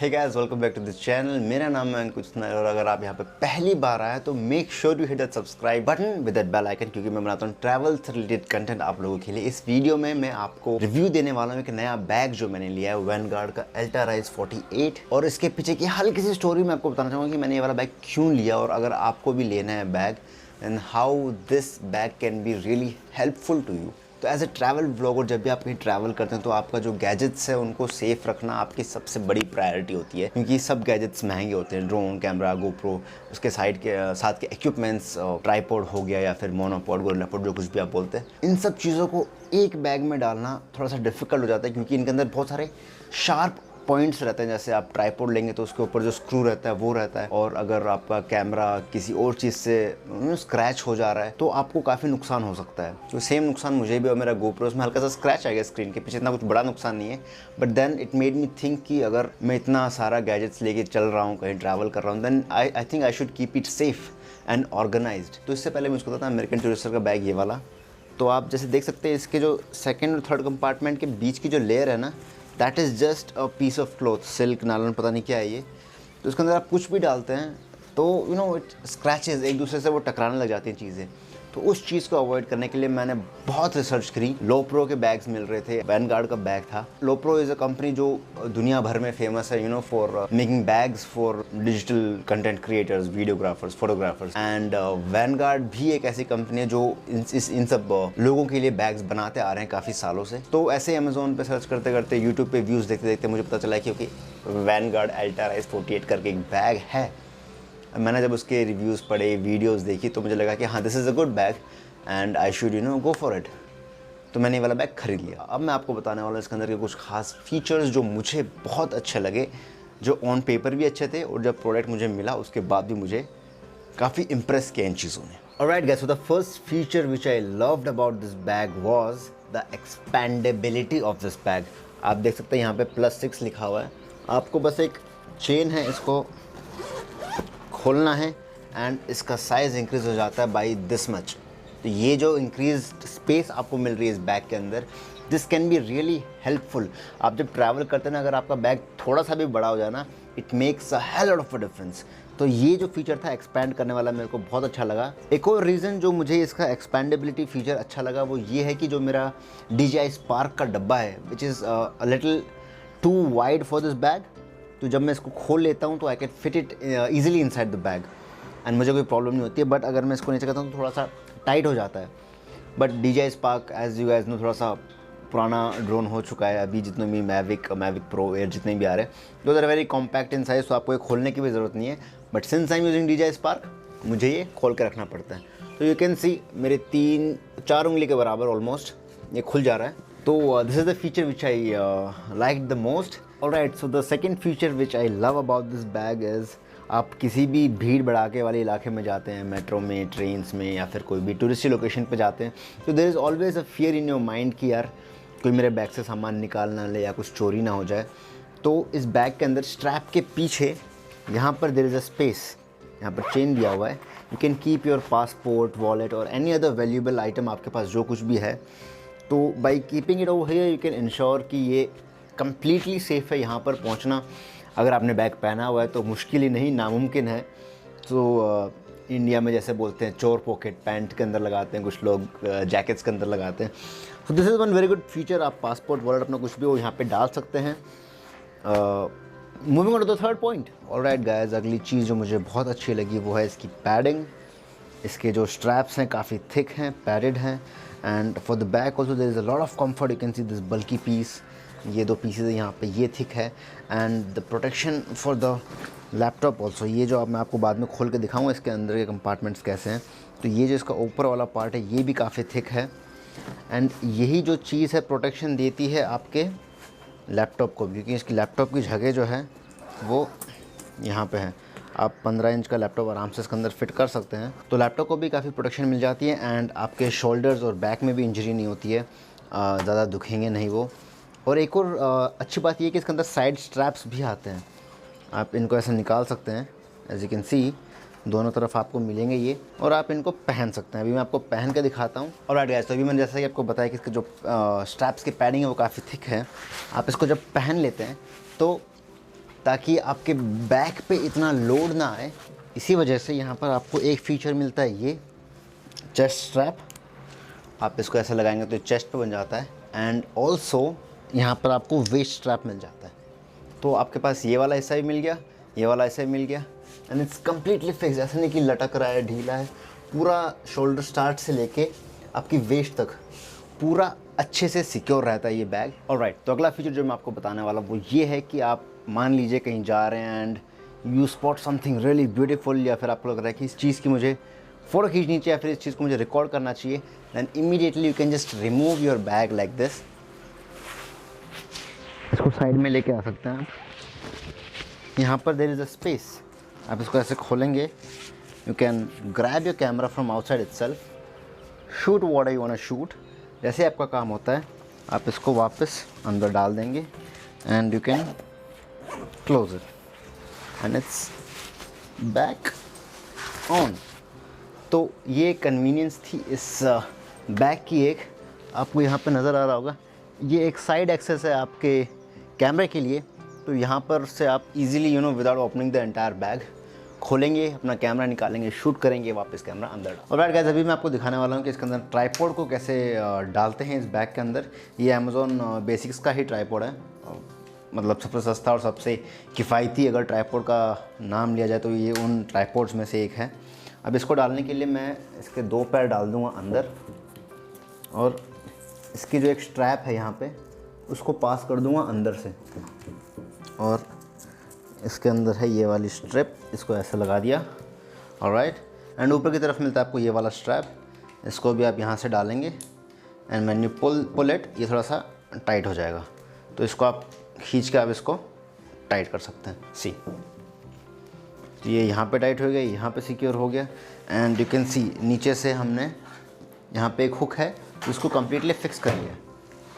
Hey guys, welcome back to this channel. मेरा नाम है अंकुश नायर और अगर आप यहाँ पे पहली बार आए तो make sure you hit that subscribe button with that bell icon, क्योंकि मैं बनाता हूँ ट्रैवल से रिलेटेड कंटेंट आप लोगों के लिए। इस वीडियो में मैं आपको रिव्यू देने वाला हूँ एक नया बैग जो मैंने लिया है, वैनगार्ड का अल्ट्राराइज 48, और इसके पीछे की हल्की सी स्टोरी मैं आपको बताना चाहूँगा कि मैंने ये वाला बैग क्यों लिया, और अगर आपको भी लेना है bag and how this bag can be really helpful to you. तो एज ए ट्रैवल व्लॉगर जब भी आप कहीं ट्रैवल करते हैं तो आपका जो गैजेट्स है उनको सेफ रखना आपकी सबसे बड़ी प्रायोरिटी होती है, क्योंकि सब गैजेट्स महंगे होते हैं। ड्रोन, कैमरा, गोप्रो, उसके साइड के साथ के इक्विपमेंट्स, ट्राइपॉड हो गया या फिर मोनोपॉड, गोरिल्लापॉड, जो कुछ भी आप बोलते हैं, इन सब चीज़ों को एक बैग में डालना थोड़ा सा डिफिकल्ट हो जाता है, क्योंकि इनके अंदर बहुत सारे शार्प पॉइंट्स रहते हैं। जैसे आप ट्राइपॉड लेंगे तो उसके ऊपर जो स्क्रू रहता है वो रहता है, और अगर आपका कैमरा किसी और चीज़ से स्क्रैच हो जा रहा है तो आपको काफ़ी नुकसान हो सकता है। तो सेम नुकसान मुझे भी, और मेरा गोप्रो में हल्का सा स्क्रैच आ गया स्क्रीन के पीछे, इतना कुछ बड़ा नुकसान नहीं है, but then it made me think कि अगर मैं इतना सारा गैजेट्स लेके चल रहा हूँ, कहीं ट्रैवल कर रहा हूँ, then I think I should keep it safe and organised. तो इससे पहले मुझको था अमेरिकन टूरिस्टर का बैग ये वाला। तो आप जैसे देख सकते हैं इसके जो सेकेंड और थर्ड कंपार्टमेंट के बीच की जो लेयर है ना, that is just a piece of cloth, silk, nylon, पता नहीं क्या है ये। तो इसके अंदर आप कुछ भी डालते हैं तो यू नो इट स्क्रैचेस, एक दूसरे से वो टकराने लग जाती हैं चीज़ें। तो उस चीज़ को अवॉइड करने के लिए मैंने बहुत रिसर्च करी। लोप्रो के बैग्स मिल रहे थे, वैनगार्ड का बैग था। लोप्रो इज़ अ कंपनी जो दुनिया भर में फेमस है, you know, for making bags for digital content creators, videographers, photographers. And Vanguard भी एक ऐसी कंपनी है जो इन सब लोगों के लिए बैग्स बनाते आ रहे हैं काफ़ी सालों से। तो ऐसे अमेजोन पे सर्च करते करते, यूट्यूब पे व्यूज़ देखते देखते मुझे पता चला कि वैनगार्ड अल्ट्राराइज 48 करके एक बैग है। मैंने जब उसके रिव्यूज़ पढ़े, वीडियोस देखी, तो मुझे लगा कि हाँ, this is a good bag and I should go for it. तो मैंने ये वाला बैग खरीद लिया। अब मैं आपको बताने वाला हूँ इसके अंदर के कुछ खास फीचर्स जो मुझे बहुत अच्छे लगे, जो ऑन पेपर भी अच्छे थे और जब प्रोडक्ट मुझे मिला उसके बाद भी मुझे काफ़ी इम्प्रेस किया इन चीज़ों ने। Alright guys, so the first feature which I loved about this bag was the expandability of this bag. आप देख सकते हैं यहाँ पे +6 लिखा हुआ है। आपको बस एक चेन है, इसको खोलना है एंड इसका साइज़ इंक्रीज़ हो जाता है बाई दिस मच। तो ये जो इंक्रीज स्पेस आपको मिल रही है इस बैग के अंदर, this can be really helpful. आप जब ट्रैवल करते हैं ना, अगर आपका बैग थोड़ा सा भी बड़ा हो जाए ना, it makes a hell lot of a difference. तो ये जो फीचर था एक्सपैंड करने वाला, मेरे को बहुत अच्छा लगा। एक और रीज़न जो मुझे इसका एक्सपैंडेबिलिटी फीचर अच्छा लगा वो ये है कि जो मेरा DJI Spark का डब्बा है, which is a little too wide for this bag, तो जब मैं इसको खोल लेता हूँ तो I can fit it easily inside the bag एंड मुझे कोई प्रॉब्लम नहीं होती है। बट अगर मैं इसको नीचे करता हूँ तो थोड़ा सा टाइट हो जाता है। But DJI Spark, as you guys know, थोड़ा सा पुराना ड्रोन हो चुका है। अभी जितने भी मैविक प्रो एयर जितने भी आ रहे हैं, दो are very compact in size, तो आपको ये खोलने की भी ज़रूरत नहीं है। But since I am using DJI Spark, मुझे ये खोल के रखना पड़ता है। तो यू कैन सी मेरे 3-4 उंगली के बराबर ऑलमोस्ट ये खुल जा रहा है। तो this is the feature which I like the most. Alright, so the second feature which I love about this bag is, आप किसी भी भीड़ भड़ाके वाले इलाके में जाते हैं, मेट्रो में, ट्रेन्स में, या फिर कोई भी टूरिस्टी लोकेशन पे जाते हैं, तो there is always a fear in your mind कि यार कोई मेरे बैग से सामान निकाल ना ले या कुछ चोरी ना हो जाए। तो इस बैग के अंदर स्ट्रैप के पीछे यहाँ पर देयर इज़ अ स्पेस, यहाँ पर चेन दिया हुआ है। You can keep your passport, wallet और एनी अदर वैल्यूएबल आइटम, आपके पास जो कुछ भी है। तो by keeping it over here you can ensure कि ये कम्प्लीटली सेफ़ है यहाँ पर पहुँचना। अगर आपने बैग पहना हुआ है तो मुश्किल ही नहीं, नामुमकिन है। तो इंडिया में जैसे बोलते हैं चोर पॉकेट, पैंट के अंदर लगाते हैं कुछ लोग, जैकेट्स के अंदर लगाते हैं। तो this is one very good feature. आप पासपोर्ट, वॉलेट, अपना कुछ भी हो यहाँ पे डाल सकते हैं। Moving on to the third point. Alright guys, अगली चीज़ जो मुझे बहुत अच्छी लगी वो है इसकी पैडिंग। इसके जो स्ट्रैप्स हैं काफ़ी थिक हैं, पैडेड हैं, and for the back also there is a lot of comfort. You can see this bulky piece, ये 2 पीसेज यहाँ पे ये थिक है, and the protection for the laptop also. ये जो अब मैं आपको बाद में खोल के दिखाऊंगा इसके अंदर के कंपार्टमेंट्स कैसे हैं। तो ये जो इसका ऊपर वाला पार्ट है ये भी काफ़ी थिक है, एंड यही जो चीज़ है प्रोटेक्शन देती है आपके लैपटॉप को भी, क्योंकि इसकी लैपटॉप की जगह जो है वो यहाँ पे है। आप 15 इंच का लैपटॉप आराम से इसके अंदर फिट कर सकते हैं, तो लैपटॉप को भी काफ़ी प्रोटेक्शन मिल जाती है, एंड आपके शोल्डर्स और बैक में भी इंजरी नहीं होती है, ज़्यादा दुखेंगे नहीं वो। और एक और अच्छी बात ये है कि इसके अंदर साइड स्ट्रैप्स भी आते हैं, आप इनको ऐसे निकाल सकते हैं। एज यू कैन सी दोनों तरफ आपको मिलेंगे ये, और आप इनको पहन सकते हैं। अभी मैं आपको पहन के दिखाता हूँ। और राइट गाइस, तो अभी मैंने जैसा कि आपको बताया कि इसके जो स्ट्रैप्स की पैडिंग है वो काफ़ी थिक है। आप इसको जब पहन लेते हैं तो ताकि आपके बैक पे इतना लोड ना आए। इसी वजह से यहाँ पर आपको एक फीचर मिलता है, ये चेस्ट स्ट्रैप। आप इसको ऐसे लगाएंगे तो चेस्ट पे बन जाता है। एंड ऑल्सो यहाँ पर आपको वेस्ट स्ट्रैप मिल जाता है। तो आपके पास ये वाला हिस्सा भी मिल गया, ये वाला हिस्सा भी मिल गया, एंड इट्स कम्प्लीटली फिक्स। ऐसा नहीं कि लटक रहा है, ढीला है, पूरा शोल्डर स्टार्ट से लेके आपकी वेस्ट तक पूरा अच्छे से सिक्योर रहता है ये बैग। ऑलराइट, तो अगला फीचर जो मैं आपको बताने वाला हूँ वो ये है कि आप मान लीजिए कहीं जा रहे हैं and you spot something really beautiful, या फिर आपको लग रहा है कि इस चीज़ की मुझे फ़ोटो खींचनी चाहिए या फिर इस चीज़ को मुझे रिकॉर्ड करना चाहिए, then immediately you can just remove your bag like this. इसको साइड में लेके आ सकते हैं आप। यहाँ पर देयर इज़ अ स्पेस, आप इसको ऐसे खोलेंगे, you can grab your camera from outside itself, shoot what you want to shoot. जैसे आपका काम होता है आप इसको वापस अंदर डाल देंगे and you can close it and it's back on. तो ये कन्वीनियंस थी इस बैग की। एक आपको यहाँ पे नज़र आ रहा होगा, ये एक साइड एक्सेस है आपके कैमरे के लिए। तो यहाँ पर से आप easily without opening the entire bag खोलेंगे, अपना कैमरा निकालेंगे, शूट करेंगे, वापस कैमरा अंदर। और राइट गाइस, अभी मैं आपको दिखाने वाला हूँ कि इसके अंदर ट्राइपॉड को कैसे डालते हैं इस बैग के अंदर। ये अमेज़ॉन बेसिक्स का ही ट्राइपॉड है, मतलब सबसे सस्ता और सबसे किफ़ायती अगर ट्राइपॉड का नाम लिया जाए तो ये उन ट्राइपॉड्स में से एक है। अब इसको डालने के लिए मैं इसके 2 पैर डाल दूँगा अंदर, और इसकी जो एक स्ट्रैप है यहाँ पे उसको पास कर दूँगा अंदर से, और इसके अंदर है ये वाली स्ट्रिप, इसको ऐसे लगा दिया। ऑलराइट, एंड ऊपर की तरफ मिलता है आपको ये वाला स्ट्रैप, इसको भी आप यहाँ से डालेंगे and when you pull it, ये थोड़ा सा टाइट हो जाएगा, तो इसको आप खींच के आप इसको टाइट कर सकते हैं। सी, तो ये यहाँ पे टाइट हो गया, यहाँ पे सिक्योर हो गया, एंड यू कैन सी नीचे से हमने यहाँ पे एक हुक है जिसको कम्प्लीटली फिक्स कर लिया।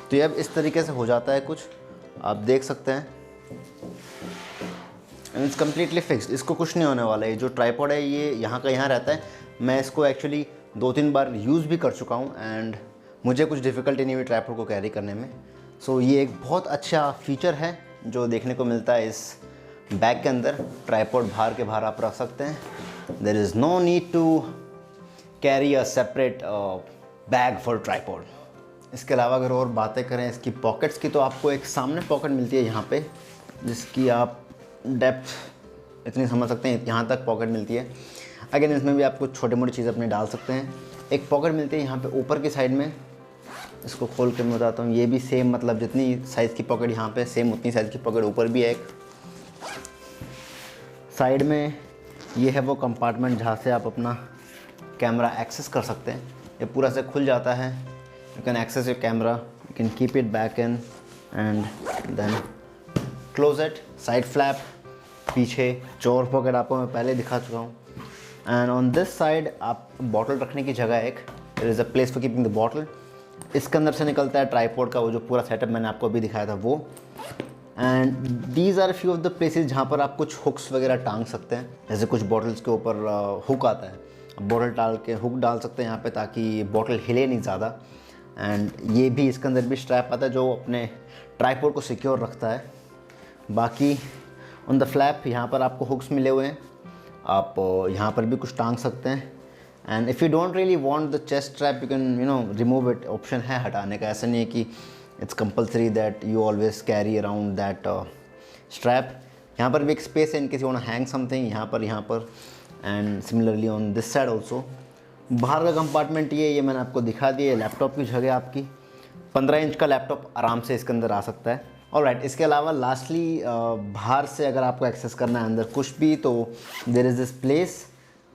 तो ये अब इस तरीके से हो जाता है कुछ, आप देख सकते हैं, एंड इट्स कम्प्लीटली फिक्स्ड। इसको कुछ नहीं होने वाला है। जो ट्राइपॉड है ये यहाँ का यहाँ रहता है। मैं इसको एक्चुअली 2-3 बार यूज़ भी कर चुका हूँ एंड मुझे कुछ डिफ़िकल्टी नहीं हुई ट्राइपॉड को कैरी करने में। सो ये एक बहुत अच्छा फीचर है जो देखने को मिलता है इस बैग के अंदर। ट्राइपॉड बाहर के बाहर आप रख सकते हैं। There is no need to carry a separate bag for tripod. इसके अलावा अगर और बातें करें इसकी पॉकेट्स की, तो आपको एक सामने पॉकेट मिलती है यहाँ पे, जिसकी आप डेप्थ इतनी समझ सकते हैं, यहाँ तक पॉकेट मिलती है। अगेन इसमें भी आप कुछ छोटी मोटी चीज़ें अपनी डाल सकते हैं। एक पॉकेट मिलती है यहाँ पे ऊपर की साइड में, इसको खोल के मैं बताता हूँ। ये भी सेम, मतलब जितनी साइज़ की पॉकेट यहाँ पे सेम उतनी साइज़ की पॉकेट ऊपर भी है। एक साइड में ये है वो कंपार्टमेंट जहाँ से आप अपना कैमरा एक्सेस कर सकते हैं। ये पूरा से खुल जाता है, you can access your camera, you can keep it back in and then close it. Side flap, पीछे चोर पॉकेट आपको मैं पहले दिखा चुका हूँ। एंड ऑन दिस साइड आप बॉटल रखने की जगह है एक, there is a place for keeping the bottle. इसके अंदर से निकलता है ट्राइपॉड का वो जो पूरा सेटअप मैंने आपको अभी दिखाया था वो। And these are few of the places जहाँ पर आप कुछ हुक्स वगैरह टांग सकते हैं। जैसे कुछ बॉटल्स के ऊपर हुक आता है, बॉटल डाल के हुक डाल सकते हैं यहाँ पे ताकि बॉटल हिले नहीं ज़्यादा। एंड ये भी इसके अंदर भी स्ट्रैप आता है जो अपने ट्राइपॉड को सिक्योर रखता है। बाकी ऑन द फ्लैप यहाँ पर आपको हुक्स मिले हुए हैं, आप यहाँ पर भी कुछ टांग सकते हैं। And if you don't really want the chest strap you can remove it, option है हटाने का। ऐसा नहीं है कि it's compulsory that you always carry around that strap. यहाँ पर भी एक स्पेस है in case you want to hang something, यहाँ पर and similarly on this side also. बाहर का कंपार्टमेंट ये मैंने आपको दिखा दिया। लैपटॉप की जगह आपकी 15 इंच का लैपटॉप आराम से इसके अंदर आ सकता है। ऑलराइट, इसके अलावा लास्टली बाहर से अगर आपको एक्सेस करना है अंदर कुछ भी, तो देयर इज़ दिस प्लेस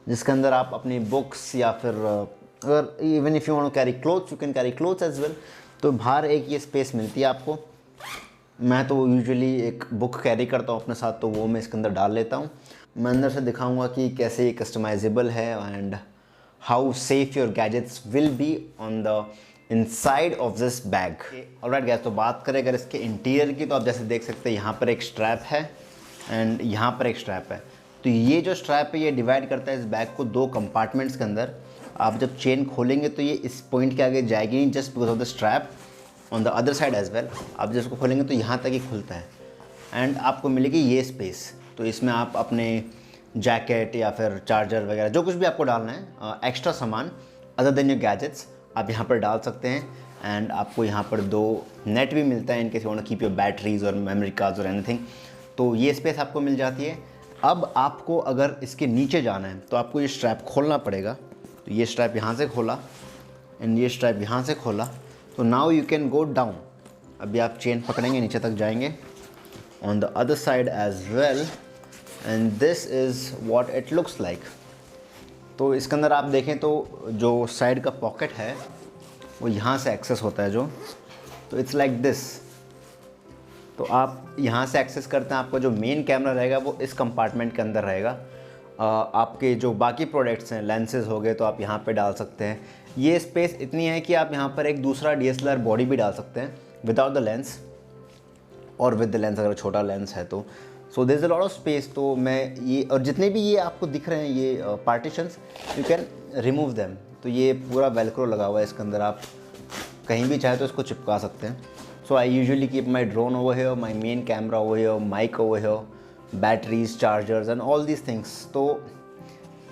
जिसके अंदर आप अपनी बुक्स या फिर अगर even if you want to carry clothes you can carry clothes as well. तो बाहर एक ये स्पेस मिलती है आपको। मैं तो यूजुअली एक बुक कैरी करता हूँ अपने साथ, तो वो मैं इसके अंदर डाल लेता हूँ। मैं अंदर से दिखाऊंगा कि कैसे ये कस्टमाइजेबल है and how safe your gadgets will be on the inside of this bag. Alright guys, तो बात करें अगर इसके इंटीरियर की, तो आप जैसे देख सकते हैं यहाँ पर एक स्ट्रैप है एंड यहाँ पर एक स्ट्रैप है। तो ये जो स्ट्रैप है ये डिवाइड करता है इस बैग को 2 कंपार्टमेंट्स के अंदर। आप जब चेन खोलेंगे तो ये इस पॉइंट के आगे जाएगी नहीं, just because of the strap on the other side as well. आप जब इसको खोलेंगे तो यहाँ तक ही खुलता है। एंड आपको मिलेगी ये स्पेस। तो इसमें आप अपने जैकेट या फिर चार्जर वगैरह जो कुछ भी आपको डालना है, एक्स्ट्रा सामान अदर देन योर गैजेट्स, आप यहाँ पर डाल सकते हैं। एंड आपको यहाँ पर 2 नेट भी मिलता है in case you want to keep your batteries और मेमोरी कार्ड्स और एनीथिंग। तो ये स्पेस आपको मिल जाती है। अब आपको अगर इसके नीचे जाना है तो आपको ये स्ट्रैप खोलना पड़ेगा। तो ये स्ट्रैप यहाँ से खोला एंड ये स्ट्रैप यहाँ से खोला, तो now you can go down. अभी आप चेन पकड़ेंगे, नीचे तक जाएंगे on the other side as well, and this is what it looks like. तो इसके अंदर आप देखें तो जो साइड का पॉकेट है वो यहाँ से एक्सेस होता है तो इट्स लाइक दिस। तो आप यहाँ से एक्सेस करते हैं, आपका जो मेन कैमरा रहेगा वो इस कंपार्टमेंट के अंदर रहेगा। आपके जो बाकी प्रोडक्ट्स हैं, लेंसेज हो गए, तो आप यहाँ पे डाल सकते हैं। ये स्पेस इतनी है कि आप यहाँ पर एक दूसरा DSLR बॉडी भी डाल सकते हैं विदाउट द लेंस, और विद द लेंस अगर छोटा लेंस है तो। So there is a lot of space. तो मैं ये, और जितने भी ये आपको दिख रहे हैं ये partitions, you can remove them. तो ये पूरा वेलक्रो लगा हुआ है इसके अंदर, आप कहीं भी चाहे तो इसको चिपका सकते हैं। So I usually keep my drone over here, my main camera over here, mic over here, batteries, chargers and all these things. तो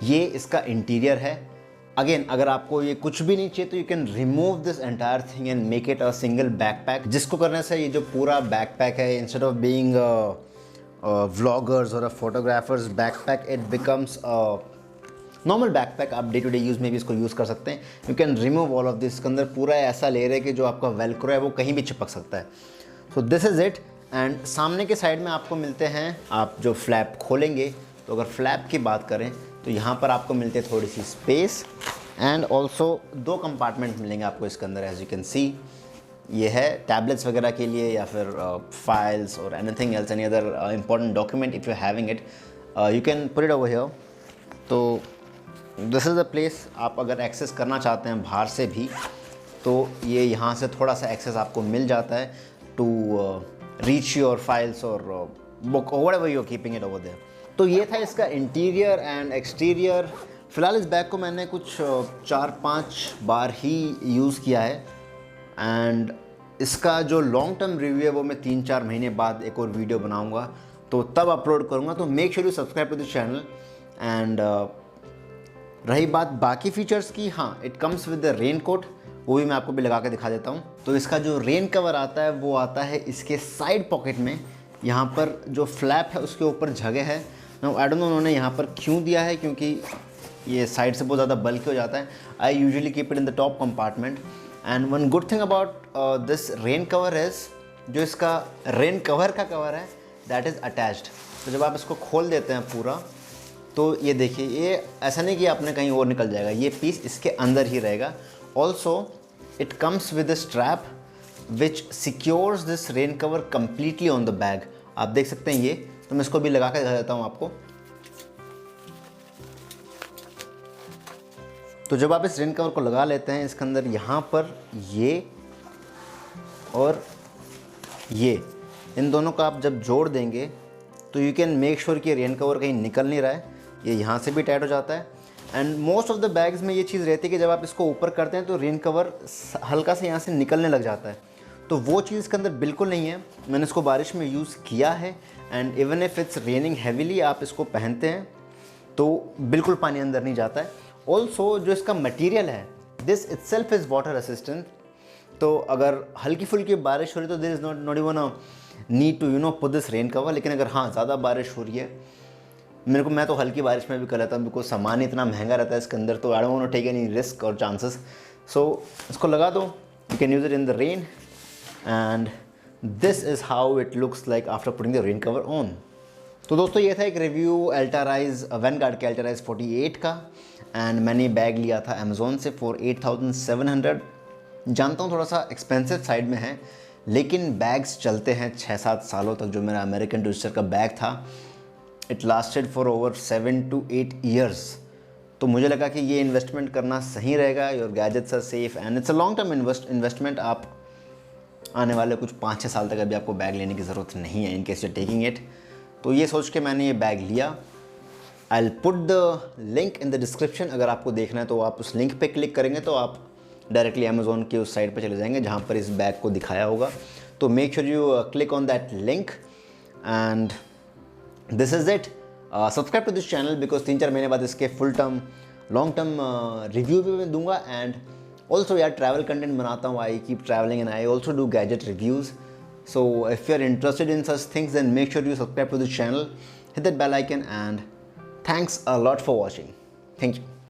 ये इसका इंटीरियर है। अगेन, अगर आपको ये कुछ भी नहीं चाहिए तो you can remove this entire thing and make it a single backpack, जिसको करने से ये जो पूरा बैकपैक है, इंस्टेड ऑफ बीइंग व्लॉगर्स और photographers backpack, it becomes normal backpack. आप डे टू डे यूज़ में भी इसको यूज़ कर सकते हैं। You can remove all of this. इसके अंदर पूरा ऐसा लेयर है कि जो आपका वेलक्रो है वो कहीं भी चिपक सकता है। So this is it. And सामने के साइड में आपको मिलते हैं, आप जो फ्लैप खोलेंगे तो अगर फ्लैप की बात करें तो यहाँ पर आपको मिलती है थोड़ी सी स्पेस, एंड ऑल्सो 2 कंपार्टमेंट मिलेंगे आपको इसके अंदर। एज यू कैन सी, ये है टैबलेट्स वगैरह के लिए या फिर फाइल्स और anything else, any other important document if you having it, you can put it over here. तो दिस इज़ द प्लेस। आप अगर एक्सेस करना चाहते हैं बाहर से भी तो ये यहाँ से थोड़ा सा एक्सेस आपको मिल जाता है टू रीच योर फाइल्स और बुक और whatever you are keeping it over there. तो ये था इसका इंटीरियर एंड एक्सटीरियर। फ़िलहाल इस बैग को मैंने कुछ 4-5 बार ही यूज़ किया है, एंड इसका जो लॉन्ग टर्म रिव्यू है वो मैं 3-4 महीने बाद एक और वीडियो बनाऊंगा, तो तब अपलोड करूंगा। तो make sure you subscribe to this channel. And रही बात बाकी फीचर्स की, हाँ, it comes with the rain coat, वो भी मैं आपको भी लगा के दिखा देता हूँ। तो इसका जो रेन कवर आता है वो आता है इसके साइड पॉकेट में। यहाँ पर जो फ्लैप है उसके ऊपर जगह है। नाउ आई डोंट नो उन्होंने यहाँ पर क्यों दिया है, क्योंकि ये साइड से बहुत ज़्यादा बल्कि हो जाता है। आई usually keep it in the top compartment. And one good thing about this rain cover is, जो इसका रेन कवर का कवर है दैट इज़ अटैच्ड। तो जब आप इसको खोल देते हैं पूरा, तो ये देखिए, ये ऐसा नहीं कि आपने कहीं और निकल जाएगा, ये पीस इसके अंदर ही रहेगा। Also it comes with a strap which secures this rain cover completely on the bag. आप देख सकते हैं ये, तो मैं इसको भी लगा के दिखा देता हूँ आपको। तो जब आप इस रेन कवर को लगा लेते हैं, इसके अंदर यहाँ पर ये और ये, इन दोनों का आप जब जोड़ देंगे तो यू कैन मेक श्योर कि रेन कवर कहीं निकल नहीं रहा है। ये यहाँ से भी टाइट हो जाता है। And most of the bags में ये चीज़ रहती है कि जब आप इसको ऊपर करते हैं तो रेन कवर हल्का से यहाँ से निकलने लग जाता है, तो वो चीज़ इसके अंदर बिल्कुल नहीं है। मैंने इसको बारिश में यूज़ किया है, and even if it's raining heavily, आप इसको पहनते हैं तो बिल्कुल पानी अंदर नहीं जाता है। ऑल्सो जो इसका मटीरियल है, this itself is water resistant. तो अगर हल्की फुल्की बारिश हो रही है तो there is not even a need to put this rain cover. लेकिन अगर हाँ ज़्यादा बारिश हो रही है, मैं तो हल्की बारिश में भी कर लेता हूँ, बिकॉज सामान इतना महंगा रहता है इसके अंदर, तो I don't want to take any risk और चांसेस। सो इसको लगा दो, you can use it in the rain, and this is how it looks like after putting the rain cover on. तो दोस्तों ये था एक रिव्यू अल्ट्राराइज वैनगार्ड के अल्ट्राराइज 48 का, एंड मैंने बैग लिया था अमेज़ोन से फॉर 8700। जानता हूँ थोड़ा सा एक्सपेंसिव साइड में है, लेकिन बैग्स चलते हैं 6-7 सालों तक। जो मेरा अमेरिकन टूरिस्टर का बैग था, it lasted for over 7 to 8 years। तो मुझे लगा कि ये इन्वेस्टमेंट करना सही रहेगा। Your gadgets are safe and it's a long term investment. आप आने वाले कुछ 5-6 साल तक अभी आपको बैग लेने की ज़रूरत नहीं है, in case you taking it. तो ये सोच के मैंने ये बैग लिया। I will put the link in the description. अगर आपको देखना है तो आप उस लिंक पे क्लिक करेंगे तो आप डायरेक्टली अमेज़ोन की उस साइट पे चले जाएंगे जहाँ पर इस बैग को दिखाया होगा। तो make sure you click on that link and this is it. Subscribe to this channel because 3-4 महीने बाद इसके full term long term review भी मैं दूंगा. एंड ऑल्सो यार ट्रैवल कंटेंट बनाता हूँ. I keep travelling and I also do gadget reviews. So if you're interested in such things, then make sure you subscribe to the channel, hit that bell icon, and thanks a lot for watching. Thank you.